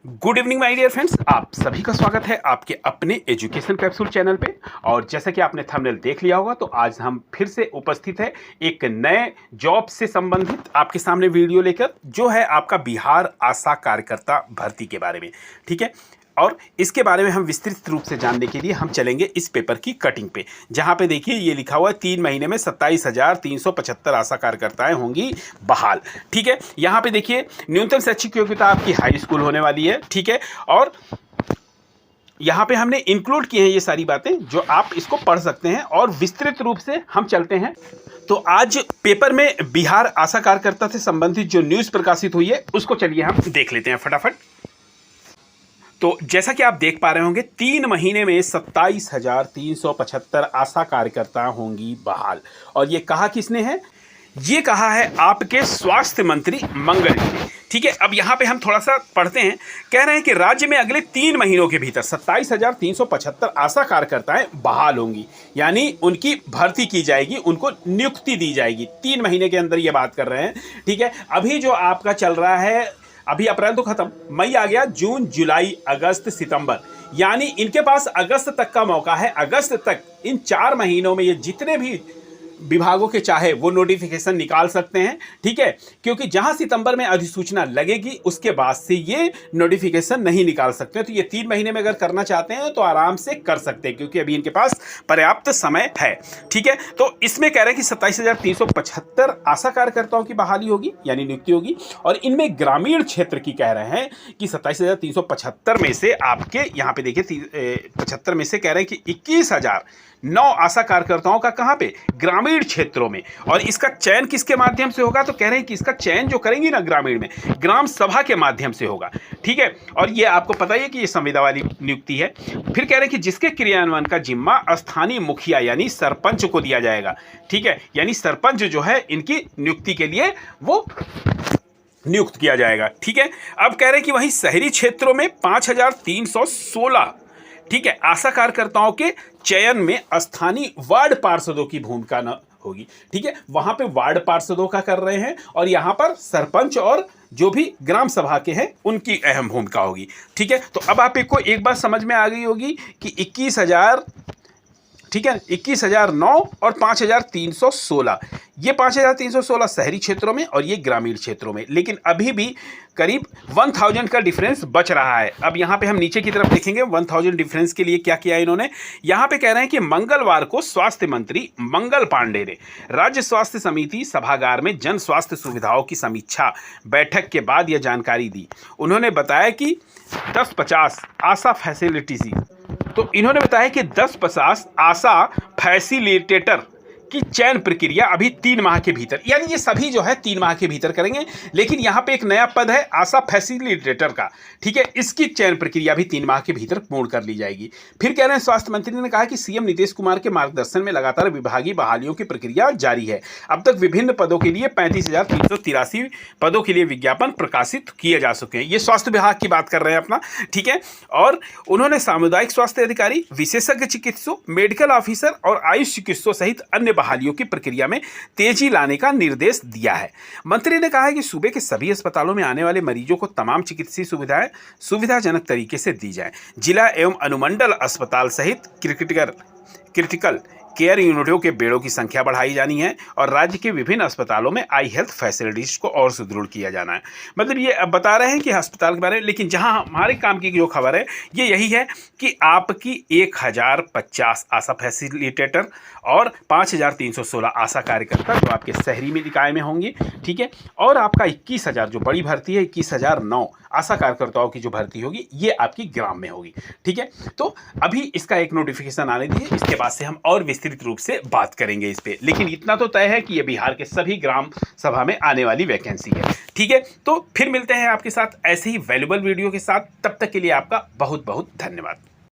Good evening my dear friends, आप सभी का स्वागत है आपके अपने एजुकेशन कैप्सूल चैनल पे। और जैसा कि आपने थंबनेल देख लिया होगा, तो आज हम फिर से उपस्थित है एक नए जॉब से संबंधित आपके सामने वीडियो लेकर, जो है आपका बिहार आशा कार्यकर्ता भर्ती के बारे में। ठीक है, और इसके बारे में हम विस्तृत रूप से जानने के लिए हम चलेंगे इस पेपर की कटिंग पे, जहां पे देखिए ये लिखा हुआ है 3 महीने में 27,375 आशा कार्यकर्ताएं होंगी बहाल। ठीक है, यहां पे देखिए न्यूनतम शैक्षिक योग्यता आपकी हाई स्कूल होने वाली है। ठीक है, और यहाँ पे हमने इंक्लूड किए हैं ये सारी बातें, जो आप इसको पढ़ सकते हैं। और विस्तृत रूप से हम चलते हैं, तो आज पेपर में बिहार आशा कार्यकर्ता से संबंधित जो न्यूज़ प्रकाशित हुई है उसको चलिए हम देख लेते हैं फटाफट। तो जैसा कि आप देख पा रहे होंगे, 3 महीने में 27,375 आशा कार्यकर्ता होंगी बहाल। और ये कहा किसने है? ये कहा है आपके स्वास्थ्य मंत्री मंगल जी ने। ठीक है, अब यहाँ पे हम थोड़ा सा पढ़ते हैं। कह रहे हैं कि राज्य में अगले 3 महीनों के भीतर 27,375 आशा कार्यकर्ताएं बहाल होंगी, यानी उनकी भर्ती की जाएगी, उनको नियुक्ति दी जाएगी। 3 महीने के अंदर ये बात कर रहे हैं। ठीक है, अभी जो आपका चल रहा है, अभी अप्रैल तो खत्म, मई आ गया, जून, जुलाई, अगस्त, सितंबर, यानी इनके पास अगस्त तक का मौका है। अगस्त तक, इन 4 महीनों में ये जितने भी विभागों के चाहे वो नोटिफिकेशन निकाल सकते हैं। ठीक है, क्योंकि जहां सितंबर में अधिसूचना लगेगी उसके बाद से ये नोटिफिकेशन नहीं निकाल सकते। तो ये 3 महीने में अगर करना चाहते हैं तो आराम से कर सकते हैं, क्योंकि अभी इनके पास पर्याप्त समय है। ठीक है, तो इसमें कह रहे हैं कि 27,375 आशा कार्यकर्ताओं की बहाली होगी, यानी नियुक्ति होगी। और इनमें ग्रामीण क्षेत्र की कह रहे हैं कि 27,375 में से आपके यहाँ पे देखिए 75 में से कह रहे हैं कि 21,009 आशा कार्यकर्ताओं का कहाँ पे? ग्रामीण क्षेत्रों में। और इसका चयन किसके माध्यम से होगा? तो कह रहे हैं कि इसका चयन जो करेंगी ना ग्रामीण में, ग्राम सभा के माध्यम से होगा। ठीक है, और ये आपको पता ही है कि ये संविदा वाली नियुक्ति है। फिर कह रहे हैं कि जिसके क्रियान्वयन का जिम्मा स्थानीय मुखिया यानी सरपंच को दिया जाएगा। ठीक है, यानी सरपंच जो है इनकी नियुक्ति के लिए वो नियुक्त किया जाएगा। ठीक है, अब कह रहे हैं कि वहीं शहरी क्षेत्रों में 5,316 ठीक है आशा कार्यकर्ताओं के चयन में स्थानीय वार्ड पार्षदों की भूमिका न होगी। ठीक है, वहां पे वार्ड पार्षदों का कर रहे हैं, और यहां पर सरपंच और जो भी ग्राम सभा के हैं उनकी अहम भूमिका होगी। ठीक है, तो अब आपको एक बात समझ में आ गई होगी कि 21,000, ठीक है, 21,009 और 5,316, ये 5,316 शहरी क्षेत्रों में और ये ग्रामीण क्षेत्रों में। लेकिन अभी भी करीब 1,000 का डिफरेंस बच रहा है। अब यहाँ पे हम नीचे की तरफ देखेंगे 1,000 डिफरेंस के लिए क्या किया इन्होंने। यहाँ पे कह रहे हैं कि मंगलवार को स्वास्थ्य मंत्री मंगल पांडे ने राज्य स्वास्थ्य समिति सभागार में जन स्वास्थ्य सुविधाओं की समीक्षा बैठक के बाद यह जानकारी दी। उन्होंने बताया कि 10-50 आशा फैसिलिटीज, तो इन्होंने बताया कि 10-50 आशा फैसिलिटेटर की चयन प्रक्रिया अभी 3 माह के भीतर, यानी ये सभी जो है 3 माह के भीतर करेंगे। लेकिन यहाँ पे एक नया पद है आशा फैसिलिटेटर का। ठीक है, इसकी चयन प्रक्रिया भी 3 माह के भीतर पूर्ण कर ली जाएगी। फिर कह रहे हैं स्वास्थ्य मंत्री ने कहा कि सीएम नीतीश कुमार के मार्गदर्शन में लगातार विभागीय बहालियों की प्रक्रिया जारी है। अब तक विभिन्न पदों के लिए 35,383 पदों के लिए विज्ञापन प्रकाशित किए जा चुके हैं। ये स्वास्थ्य विभाग की बात कर रहे हैं अपना। ठीक है, और उन्होंने सामुदायिक स्वास्थ्य अधिकारी, विशेषज्ञ चिकित्सक, मेडिकल ऑफिसर और आयुष चिकित्सकों सहित अन्य बहालियों की प्रक्रिया में तेजी लाने का निर्देश दिया है। मंत्री ने कहा है कि सूबे के सभी अस्पतालों में आने वाले मरीजों को तमाम चिकित्सीय सुविधाएं सुविधाजनक तरीके से दी जाए। जिला एवं अनुमंडल अस्पताल सहित क्रिटिकल केयर यूनिटों के बेडों की संख्या बढ़ाई जानी है, और राज्य के विभिन्न अस्पतालों में आई हेल्थ फैसिलिटीज को और सुदृढ़ किया जाना है। मतलब ये अब बता रहे हैं कि अस्पताल के बारे में। लेकिन जहां हमारे काम की जो खबर है ये यही है कि आपकी 1,050 आशा फैसिलिटेटर और 5,316 आशा कार्यकर्ता जो आपके शहरी में निकाय में होंगे। ठीक है, और आपका 21,000 जो बड़ी भर्ती है, 21,009 आशा कार्यकर्ताओं की जो भर्ती होगी ये आपकी ग्राम में होगी। ठीक है, तो अभी इसका एक नोटिफिकेशन आने दीजिए, इसके बाद से हम और विस्तृत रूप से बात करेंगे इस पे। लेकिन इतना तो तय है कि ये बिहार के सभी ग्राम सभा में आने वाली वैकेंसी है। ठीक है, तो फिर मिलते हैं आपके साथ ऐसे ही वैल्यूएबल वीडियो के साथ। तब तक के लिए आपका बहुत बहुत धन्यवाद।